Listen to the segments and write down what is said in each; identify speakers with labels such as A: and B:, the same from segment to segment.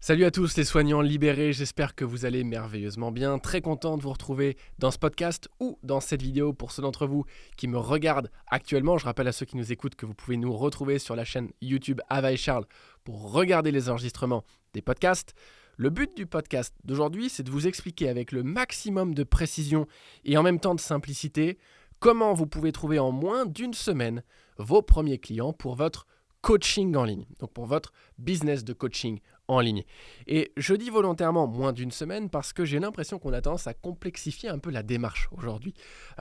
A: Salut à tous les soignants libérés, j'espère que vous allez merveilleusement bien. Très content de vous retrouver dans ce podcast ou dans cette vidéo pour ceux d'entre vous qui me regardent actuellement. Je rappelle à ceux qui nous écoutent que vous pouvez nous retrouver sur la chaîne YouTube Ava et Charles pour regarder les enregistrements des podcasts. Le but du podcast d'aujourd'hui, c'est de vous expliquer avec le maximum de précision et en même temps de simplicité comment vous pouvez trouver en moins d'une semaine vos premiers clients pour votre coaching en ligne, donc pour votre business de coaching en ligne. Et je dis volontairement moins d'une semaine parce que j'ai l'impression qu'on a tendance à complexifier un peu la démarche aujourd'hui.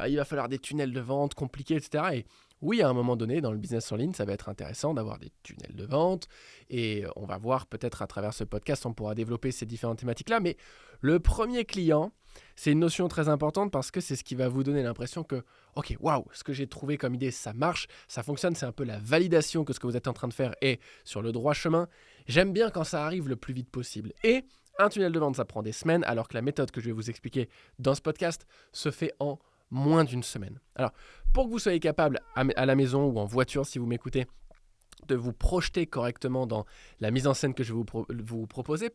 A: Il va falloir des tunnels de vente compliqués, etc. Et oui, à un moment donné, dans le business en ligne, ça va être intéressant d'avoir des tunnels de vente et on va voir peut-être à travers ce podcast, on pourra développer ces différentes thématiques-là. Mais le premier client, c'est une notion très importante parce que c'est ce qui va vous donner l'impression que, ok, waouh, ce que j'ai trouvé comme idée, ça marche, ça fonctionne, c'est un peu la validation que ce que vous êtes en train de faire est sur le droit chemin. J'aime bien quand ça arrive le plus vite possible. Et un tunnel de vente, ça prend des semaines, alors que la méthode que je vais vous expliquer dans ce podcast se fait en moins d'une semaine. Alors, pour que vous soyez capable à la maison ou en voiture, si vous m'écoutez, de vous projeter correctement dans la mise en scène que je vais vous proposer,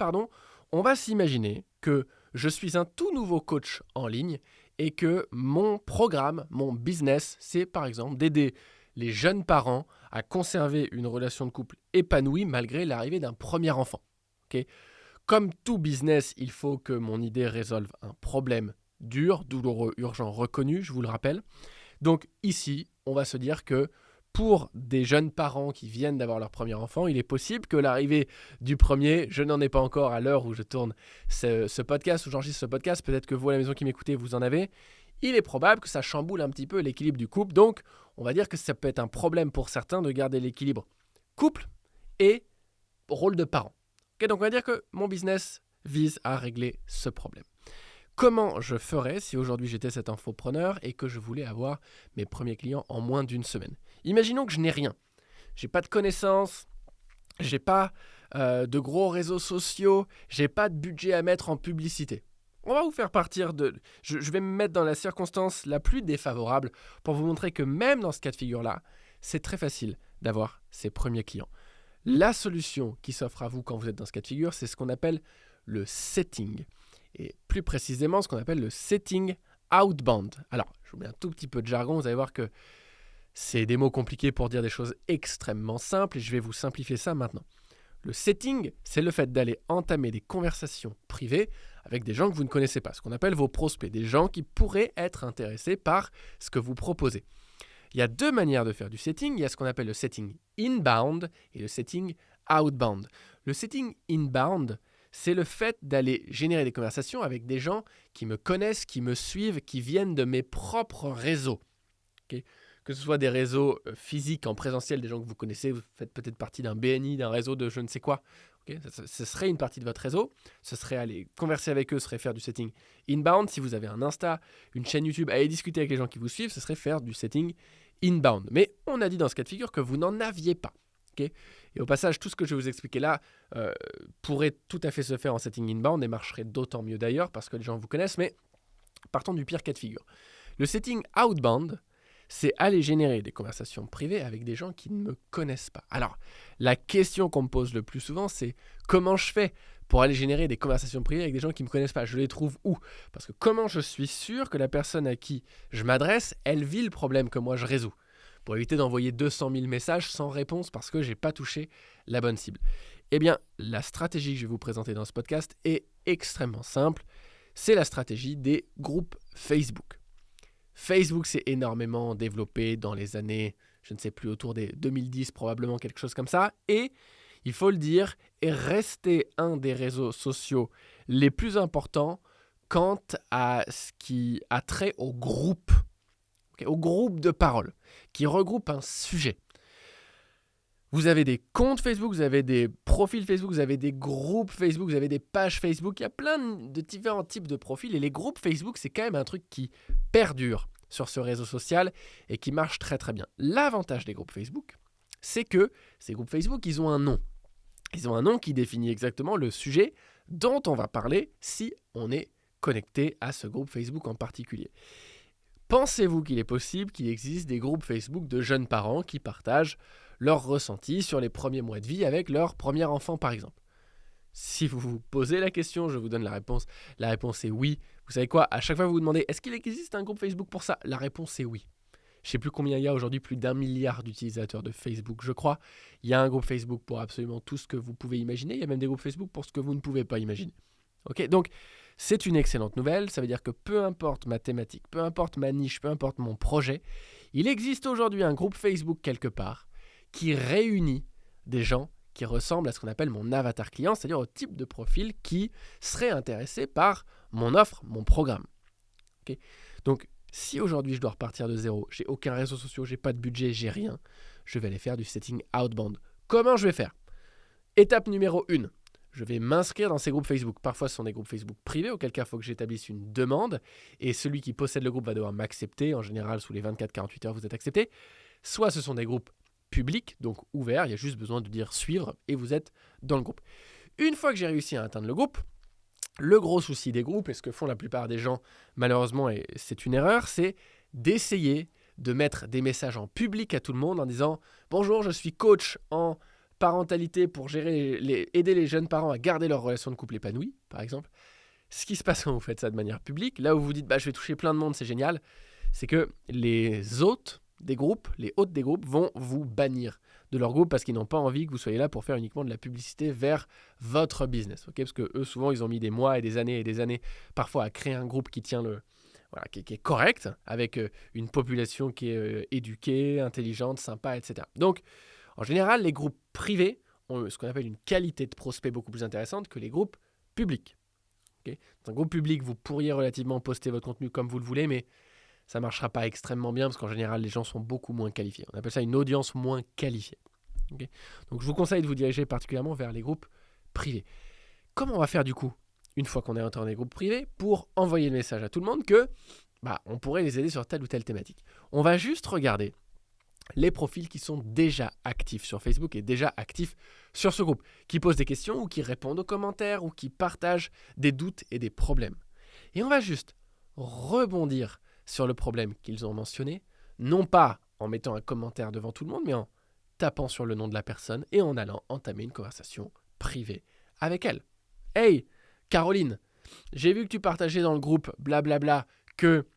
A: on va s'imaginer que je suis un tout nouveau coach en ligne et que mon programme, mon business, c'est par exemple d'aider les jeunes parents à conserver une relation de couple épanouie malgré l'arrivée d'un premier enfant. Okay ? Comme tout business, il faut que mon idée résolve un problème dur, douloureux, urgent, reconnu, je vous le rappelle. Donc ici, on va se dire que pour des jeunes parents qui viennent d'avoir leur premier enfant, il est possible que l'arrivée du premier, je n'en ai pas encore à l'heure où je tourne ce podcast, où j'enregistre ce podcast, peut-être que vous à la maison qui m'écoutez, vous en avez, il est probable que ça chamboule un petit peu l'équilibre du couple. Donc, on va dire que ça peut être un problème pour certains de garder l'équilibre couple et rôle de parent. Okay, donc, on va dire que mon business vise à régler ce problème. Comment je ferais si aujourd'hui j'étais cet infopreneur et que je voulais avoir mes premiers clients en moins d'une semaine ? Imaginons que je n'ai rien. Je n'ai pas de connaissances, je n'ai pas de gros réseaux sociaux, je n'ai pas de budget à mettre en publicité. On va vous faire partir de... Je vais me mettre dans la circonstance la plus défavorable pour vous montrer que même dans ce cas de figure-là, c'est très facile d'avoir ses premiers clients. La solution qui s'offre à vous quand vous êtes dans ce cas de figure, c'est ce qu'on appelle le setting. Et plus précisément, ce qu'on appelle le setting outbound. Alors, je vous mets un tout petit peu de jargon, vous allez voir que c'est des mots compliqués pour dire des choses extrêmement simples et je vais vous simplifier ça maintenant. Le setting, c'est le fait d'aller entamer des conversations privées avec des gens que vous ne connaissez pas, ce qu'on appelle vos prospects, des gens qui pourraient être intéressés par ce que vous proposez. Il y a deux manières de faire du setting. Il y a ce qu'on appelle le setting inbound et le setting outbound. Le setting inbound, c'est le fait d'aller générer des conversations avec des gens qui me connaissent, qui me suivent, qui viennent de mes propres réseaux. Okay ? Que ce soit des réseaux physiques en présentiel, des gens que vous connaissez, vous faites peut-être partie d'un BNI, d'un réseau de je ne sais quoi. Okay ? Ce serait une partie de votre réseau. Ce serait aller converser avec eux, ce serait faire du setting inbound. Si vous avez un Insta, une chaîne YouTube, aller discuter avec les gens qui vous suivent, ce serait faire du setting inbound. Mais on a dit dans ce cas de figure que vous n'en aviez pas. Okay ? Et au passage, tout ce que je vais vous expliquer là pourrait tout à fait se faire en setting inbound et marcherait d'autant mieux d'ailleurs parce que les gens vous connaissent, mais partons du pire cas de figure. Le setting outbound, c'est aller générer des conversations privées avec des gens qui ne me connaissent pas. Alors, la question qu'on me pose le plus souvent, c'est comment je fais pour aller générer des conversations privées avec des gens qui ne me connaissent pas ? Je les trouve où ? Parce que comment je suis sûr que la personne à qui je m'adresse, elle vit le problème que moi je résous ? Pour éviter d'envoyer 200 000 messages sans réponse parce que je n'ai pas touché la bonne cible. Eh bien, la stratégie que je vais vous présenter dans ce podcast est extrêmement simple. C'est la stratégie des groupes Facebook. Facebook s'est énormément développé dans les années, je ne sais plus, autour des 2010 probablement, quelque chose comme ça. Et, il faut le dire, est resté un des réseaux sociaux les plus importants quant à ce qui a trait au groupe. Au groupe de parole, qui regroupe un sujet. Vous avez des comptes Facebook, vous avez des profils Facebook, vous avez des groupes Facebook, vous avez des pages Facebook. Il y a plein de différents types de profils. Et les groupes Facebook, c'est quand même un truc qui perdure sur ce réseau social et qui marche très très bien. L'avantage des groupes Facebook, c'est que ces groupes Facebook, ils ont un nom. Ils ont un nom qui définit exactement le sujet dont on va parler si on est connecté à ce groupe Facebook en particulier. Pensez-vous qu'il est possible qu'il existe des groupes Facebook de jeunes parents qui partagent leurs ressentis sur les premiers mois de vie avec leur premier enfant, par exemple ? Si vous vous posez la question, je vous donne la réponse. La réponse est oui. Vous savez quoi? À chaque fois, vous vous demandez, est-ce qu'il existe un groupe Facebook pour ça? La réponse est oui. Je ne sais plus combien il y a aujourd'hui, plus d'1 milliard d'utilisateurs de Facebook, je crois. Il y a un groupe Facebook pour absolument tout ce que vous pouvez imaginer. Il y a même des groupes Facebook pour ce que vous ne pouvez pas imaginer. Ok, donc, c'est une excellente nouvelle. Ça veut dire que peu importe ma thématique, peu importe ma niche, peu importe mon projet, il existe aujourd'hui un groupe Facebook quelque part qui réunit des gens qui ressemblent à ce qu'on appelle mon avatar client, c'est-à-dire au type de profil qui serait intéressé par mon offre, mon programme. Okay, donc, si aujourd'hui je dois repartir de zéro, j'ai aucun réseau social, j'ai pas de budget, j'ai rien, je vais aller faire du setting outbound. Comment je vais faire? Étape numéro 1, je vais m'inscrire dans ces groupes Facebook. Parfois, ce sont des groupes Facebook privés, auquel cas il faut que j'établisse une demande et celui qui possède le groupe va devoir m'accepter. En général, sous les 24-48 heures, vous êtes accepté. Soit ce sont des groupes publics, donc ouverts, il y a juste besoin de dire suivre et vous êtes dans le groupe. Une fois que j'ai réussi à atteindre le groupe, le gros souci des groupes, et ce que font la plupart des gens, malheureusement, et c'est une erreur, c'est d'essayer de mettre des messages en public à tout le monde en disant « Bonjour, je suis coach en parentalité pour aider les jeunes parents à garder leur relation de couple épanouie, par exemple. » Ce qui se passe quand vous faites ça de manière publique, là où vous dites « Je vais toucher plein de monde, c'est génial », c'est que les hôtes des groupes vont vous bannir de leur groupe parce qu'ils n'ont pas envie que vous soyez là pour faire uniquement de la publicité vers votre business. Okay, parce que eux, souvent, ils ont mis des mois et des années parfois à créer un groupe qui tient qui est correct, avec une population qui est éduquée, intelligente, sympa, etc. Donc, en général, les groupes privés ont ce qu'on appelle une qualité de prospect beaucoup plus intéressante que les groupes publics. Okay, dans un groupe public, vous pourriez relativement poster votre contenu comme vous le voulez, mais ça ne marchera pas extrêmement bien parce qu'en général, les gens sont beaucoup moins qualifiés. On appelle ça une audience moins qualifiée. Okay, donc, je vous conseille de vous diriger particulièrement vers les groupes privés. Comment on va faire du coup, une fois qu'on est rentré dans les groupes privés, pour envoyer le message à tout le monde que on pourrait les aider sur telle ou telle thématique? On va juste regarder les profils qui sont déjà actifs sur Facebook et déjà actifs sur ce groupe, qui posent des questions ou qui répondent aux commentaires ou qui partagent des doutes et des problèmes. Et on va juste rebondir sur le problème qu'ils ont mentionné, non pas en mettant un commentaire devant tout le monde, mais en tapant sur le nom de la personne et en allant entamer une conversation privée avec elle. « Hey, Caroline, j'ai vu que tu partageais dans le groupe blablabla que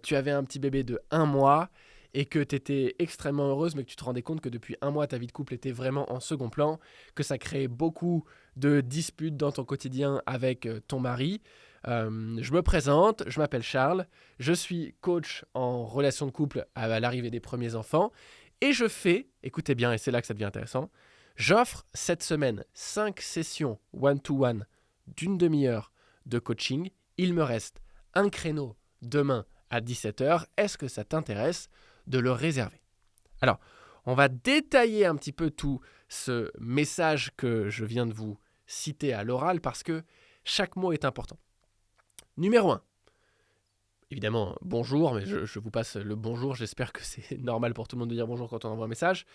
A: tu avais un petit bébé de 1 mois et que tu étais extrêmement heureuse, mais que tu te rendais compte que depuis 1 mois, ta vie de couple était vraiment en second plan, que ça créait beaucoup de disputes dans ton quotidien avec ton mari. Je me présente, je m'appelle Charles, je suis coach en relation de couple à l'arrivée des premiers enfants et je fais, écoutez bien et c'est là que ça devient intéressant, j'offre cette semaine 5 sessions one-to-one d'1 demi-heure de coaching. Il me reste un créneau demain à 17h. Est-ce que ça t'intéresse de le réserver? Alors, on va détailler un petit peu tout ce message que je viens de vous citer à l'oral parce que chaque mot est important. Numéro 1. Évidemment, bonjour, mais je vous passe le bonjour. J'espère que c'est normal pour tout le monde de dire bonjour quand on envoie un message.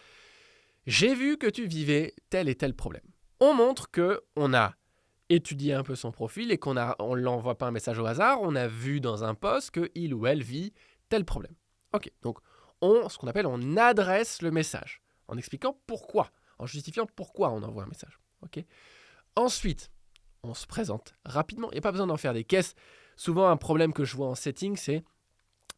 A: J'ai vu que tu vivais tel et tel problème. On montre qu'on a étudié un peu son profil et qu'on ne l'envoie pas un message au hasard. On a vu dans un post qu'il ou elle vit tel problème. Ok, donc ce qu'on appelle, on adresse le message en expliquant pourquoi, en justifiant pourquoi on envoie un message. Okay. Ensuite, on se présente rapidement. Il n'y a pas besoin d'en faire des caisses. Souvent, un problème que je vois en setting, c'est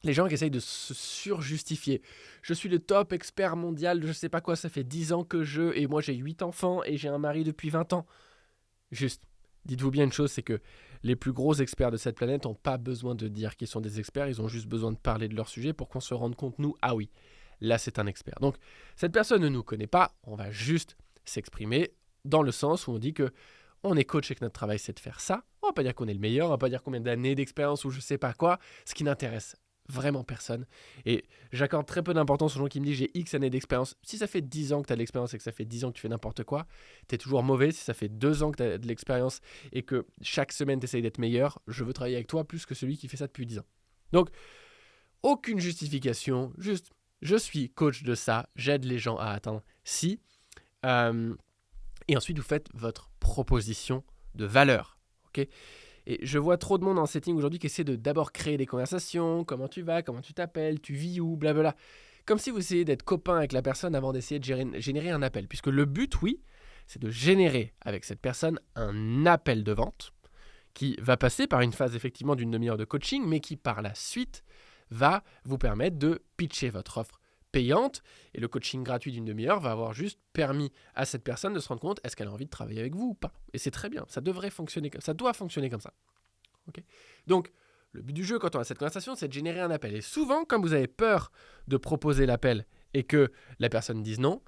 A: les gens qui essayent de se surjustifier. Je suis le top expert mondial de je ne sais pas quoi, ça fait 10 ans que et moi j'ai 8 enfants et j'ai un mari depuis 20 ans. Juste, dites-vous bien une chose, c'est que les plus gros experts de cette planète n'ont pas besoin de dire qu'ils sont des experts, ils ont juste besoin de parler de leur sujet pour qu'on se rende compte, nous, ah oui, là c'est un expert. Donc, cette personne ne nous connaît pas, on va juste s'exprimer dans le sens où on dit que on est coach et que notre travail c'est de faire ça. On va pas dire qu'on est le meilleur, on va pas dire combien d'années d'expérience ou je sais pas quoi, ce qui n'intéresse vraiment personne. Et j'accorde très peu d'importance aux gens qui me disent j'ai X années d'expérience. Si ça fait 10 ans que tu as de l'expérience et que ça fait 10 ans que tu fais n'importe quoi, tu es toujours mauvais. Si ça fait 2 ans que tu as de l'expérience et que chaque semaine tu essayes d'être meilleur, je veux travailler avec toi plus que celui qui fait ça depuis 10 ans. Donc, aucune justification, juste je suis coach de ça, j'aide les gens à atteindre ci. Et ensuite, vous faites votre proposition de valeur. Okay, et je vois trop de monde en setting aujourd'hui qui essaie de d'abord créer des conversations. Comment tu vas? Comment tu t'appelles? Tu vis où? Blablabla. Comme si vous essayez d'être copain avec la personne avant d'essayer de générer un appel. Puisque le but, oui, c'est de générer avec cette personne un appel de vente qui va passer par une phase effectivement d'une demi-heure de coaching, mais qui par la suite va vous permettre de pitcher votre offre payante. Et le coaching gratuit d'une demi-heure va avoir juste permis à cette personne de se rendre compte est-ce qu'elle a envie de travailler avec vous ou pas. Et c'est très bien, ça doit fonctionner comme ça. Okay. Donc, le but du jeu quand on a cette conversation, c'est de générer un appel. Et souvent, comme vous avez peur de proposer l'appel et que la personne dise non,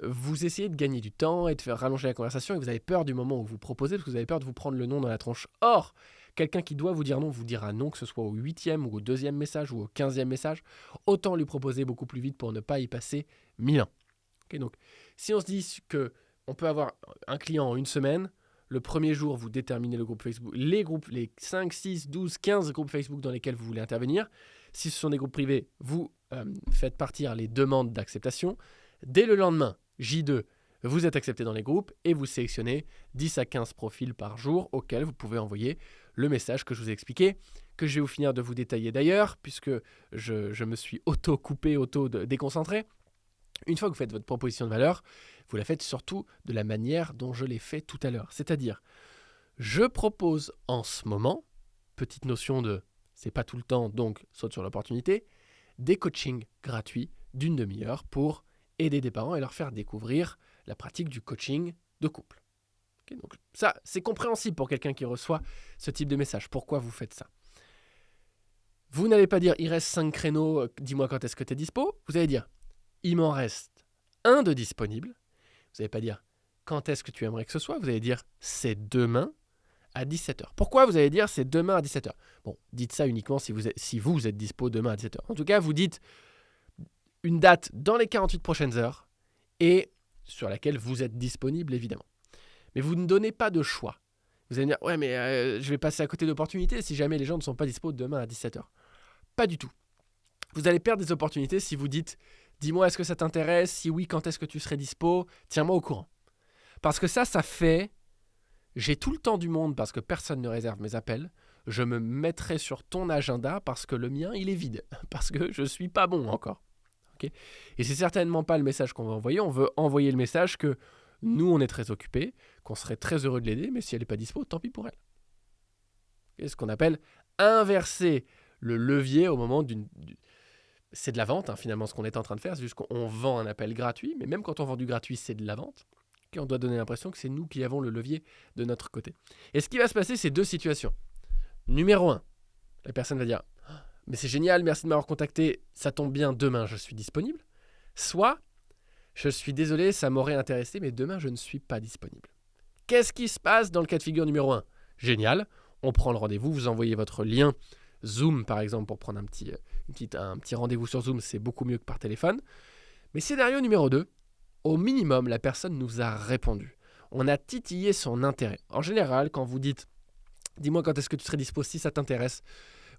A: vous essayez de gagner du temps et de faire rallonger la conversation et vous avez peur du moment où vous proposez parce que vous avez peur de vous prendre le non dans la tronche. Or, quelqu'un qui doit vous dire non vous dira non, que ce soit au 8e ou au 2e message ou au 15e message. Autant lui proposer beaucoup plus vite pour ne pas y passer 1000 ans. Okay, donc, si on se dit qu'on peut avoir un client en une semaine, le premier jour, vous déterminez le groupe Facebook, les 5, 6, 12, 15 groupes Facebook dans lesquels vous voulez intervenir. Si ce sont des groupes privés, vous faites partir les demandes d'acceptation. Dès le lendemain, J2, vous êtes accepté dans les groupes et vous sélectionnez 10 à 15 profils par jour auxquels vous pouvez envoyer le message que je vous ai expliqué, que je vais finir de vous détailler d'ailleurs, puisque je me suis auto-coupé, auto-déconcentré. Une fois que vous faites votre proposition de valeur, vous la faites surtout de la manière dont je l'ai fait tout à l'heure. C'est-à-dire, je propose en ce moment, petite notion de c'est pas tout le temps, donc saute sur l'opportunité, des coachings gratuits d'une demi-heure pour aider des parents et leur faire découvrir la pratique du coaching de couple. Okay, donc ça, c'est compréhensible pour quelqu'un qui reçoit ce type de message. Pourquoi vous faites ça ? Vous n'allez pas dire il reste 5 créneaux, dis-moi quand est-ce que tu es dispo. Vous allez dire il m'en reste un de disponible. Vous n'allez pas dire quand est-ce que tu aimerais que ce soit. Vous allez dire c'est demain à 17h. Pourquoi vous allez dire c'est demain à 17h ? Bon, dites ça uniquement si vous êtes dispo demain à 17h. En tout cas, vous dites une date dans les 48 prochaines heures et sur laquelle vous êtes disponible évidemment. Mais vous ne donnez pas de choix. Vous allez me dire ouais mais je vais passer à côté d'opportunités si jamais les gens ne sont pas dispo demain à 17h. Pas du tout. Vous allez perdre des opportunités si vous dites dis-moi est-ce que ça t'intéresse, si oui quand est-ce que tu serais dispo, tiens-moi au courant. Parce que ça fait j'ai tout le temps du monde parce que personne ne réserve mes appels, je me mettrai sur ton agenda parce que le mien il est vide, parce que je suis pas bon encore. Okay ? Et c'est certainement pas le message qu'on va envoyer, on veut envoyer le message que nous on est très occupés, qu'on serait très heureux de l'aider, mais si elle n'est pas dispo, tant pis pour elle. C'est ce qu'on appelle inverser le levier au moment c'est de la vente, finalement, ce qu'on est en train de faire. C'est juste qu'on vend un appel gratuit, mais même quand on vend du gratuit, c'est de la vente. Okay, on doit donner l'impression que c'est nous qui avons le levier de notre côté. Et ce qui va se passer, c'est 2 situations. Numéro 1, la personne va dire « Mais c'est génial, merci de m'avoir contacté, ça tombe bien, demain je suis disponible. » Soit « Je suis désolé, ça m'aurait intéressé, mais demain je ne suis pas disponible. » Qu'est-ce qui se passe dans le cas de figure numéro 1 ? Génial, on prend le rendez-vous, vous envoyez votre lien Zoom par exemple pour prendre un petit rendez-vous sur Zoom, c'est beaucoup mieux que par téléphone. Mais scénario numéro 2, au minimum la personne nous a répondu. On a titillé son intérêt. En général, quand vous dites dis-moi quand est-ce que tu serais dispo si ça t'intéresse,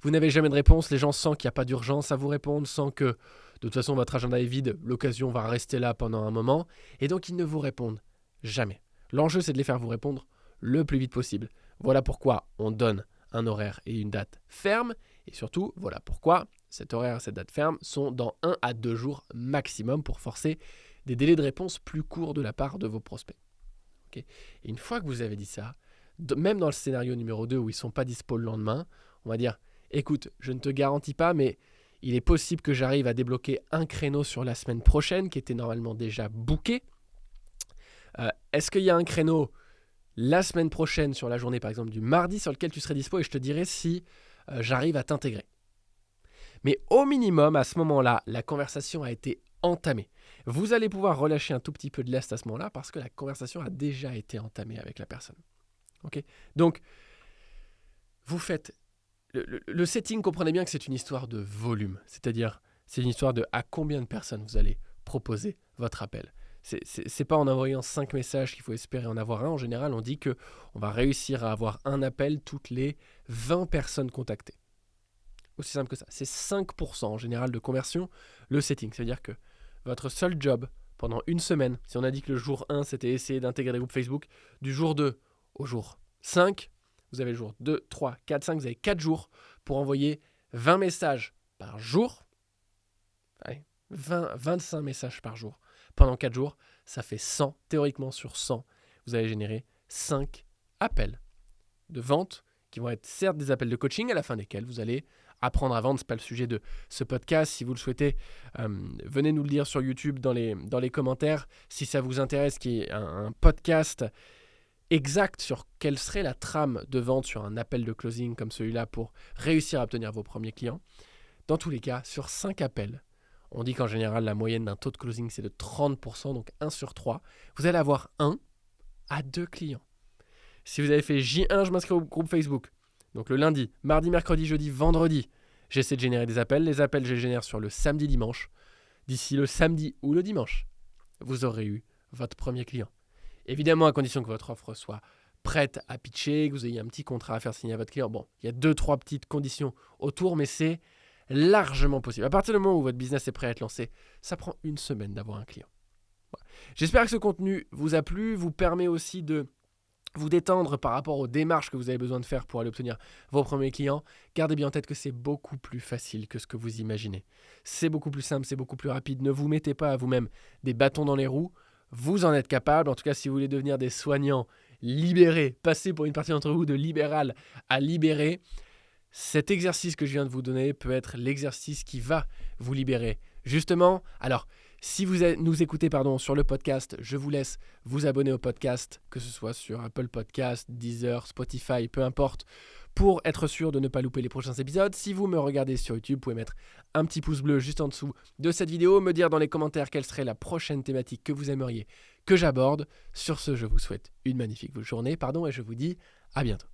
A: vous n'avez jamais de réponse, les gens sentent qu'il n'y a pas d'urgence à vous répondre, sentent que de toute façon votre agenda est vide, l'occasion va rester là pendant un moment, et donc ils ne vous répondent jamais. L'enjeu c'est de les faire vous répondre le plus vite possible. Voilà pourquoi on donne un horaire et une date ferme, et surtout, voilà pourquoi cet horaire et cette date ferme sont dans 1 à 2 jours maximum pour forcer des délais de réponse plus courts de la part de vos prospects. Okay ? Et une fois que vous avez dit ça, même dans le scénario numéro 2 où ils ne sont pas dispo le lendemain, on va dire « Écoute, je ne te garantis pas, mais il est possible que j'arrive à débloquer un créneau sur la semaine prochaine qui était normalement déjà booké. Est-ce qu'il y a un créneau la semaine prochaine sur la journée, par exemple du mardi, sur lequel tu serais dispo et je te dirai si j'arrive à t'intégrer. » Mais au minimum, à ce moment-là, la conversation a été entamée. Vous allez pouvoir relâcher un tout petit peu de lest à ce moment-là parce que la conversation a déjà été entamée avec la personne. Okay ? Donc, vous faites... Le setting, comprenez bien que c'est une histoire de volume. C'est-à-dire, c'est une histoire de à combien de personnes vous allez proposer votre appel. C'est pas en envoyant 5 messages qu'il faut espérer en avoir un. En général, on dit qu'on va réussir à avoir un appel toutes les 20 personnes contactées. Aussi simple que ça. C'est 5% en général de conversion, le setting. C'est-à-dire que votre seul job pendant une semaine, si on a dit que le jour 1, c'était essayer d'intégrer des groupes Facebook, du jour 2 au jour 5, vous avez le jour 2, 3, 4, 5, vous avez 4 jours pour envoyer 20 messages par jour. Allez, 25 messages par jour. Pendant 4 jours, ça fait 100. Théoriquement, sur 100, vous allez générer 5 appels de vente qui vont être certes des appels de coaching à la fin desquels vous allez apprendre à vendre. Ce n'est pas le sujet de ce podcast. Si vous le souhaitez, venez nous le dire sur YouTube dans les commentaires. Si ça vous intéresse, qu'il y ait un podcast exact sur quelle serait la trame de vente sur un appel de closing comme celui-là pour réussir à obtenir vos premiers clients. Dans tous les cas, sur 5 appels, on dit qu'en général, la moyenne d'un taux de closing, c'est de 30%, donc 1 sur 3. Vous allez avoir 1 à 2 clients. Si vous avez fait J1, je m'inscris au groupe Facebook. Donc le lundi, mardi, mercredi, jeudi, vendredi, j'essaie de générer des appels. Les appels, je les génère sur le samedi, dimanche. D'ici le samedi ou le dimanche, vous aurez eu votre premier client. Évidemment, à condition que votre offre soit prête à pitcher, que vous ayez un petit contrat à faire signer à votre client. Bon, il y a 2-3 petites conditions autour, mais c'est largement possible. À partir du moment où votre business est prêt à être lancé, ça prend 1 semaine d'avoir un client. Voilà. J'espère que ce contenu vous a plu, vous permet aussi de vous détendre par rapport aux démarches que vous avez besoin de faire pour aller obtenir vos premiers clients. Gardez bien en tête que c'est beaucoup plus facile que ce que vous imaginez. C'est beaucoup plus simple, c'est beaucoup plus rapide. Ne vous mettez pas à vous-même des bâtons dans les roues. Vous en êtes capable. En tout cas, si vous voulez devenir des soignants libérés, passer pour une partie d'entre vous de libéral à libéré, cet exercice que je viens de vous donner peut être l'exercice qui va vous libérer. Justement, alors, si vous nous écoutez sur le podcast, je vous laisse vous abonner au podcast, que ce soit sur Apple Podcast, Deezer, Spotify, peu importe, pour être sûr de ne pas louper les prochains épisodes. Si vous me regardez sur YouTube, vous pouvez mettre un petit pouce bleu juste en dessous de cette vidéo, me dire dans les commentaires quelle serait la prochaine thématique que vous aimeriez que j'aborde. Sur ce, je vous souhaite une magnifique journée, et je vous dis à bientôt.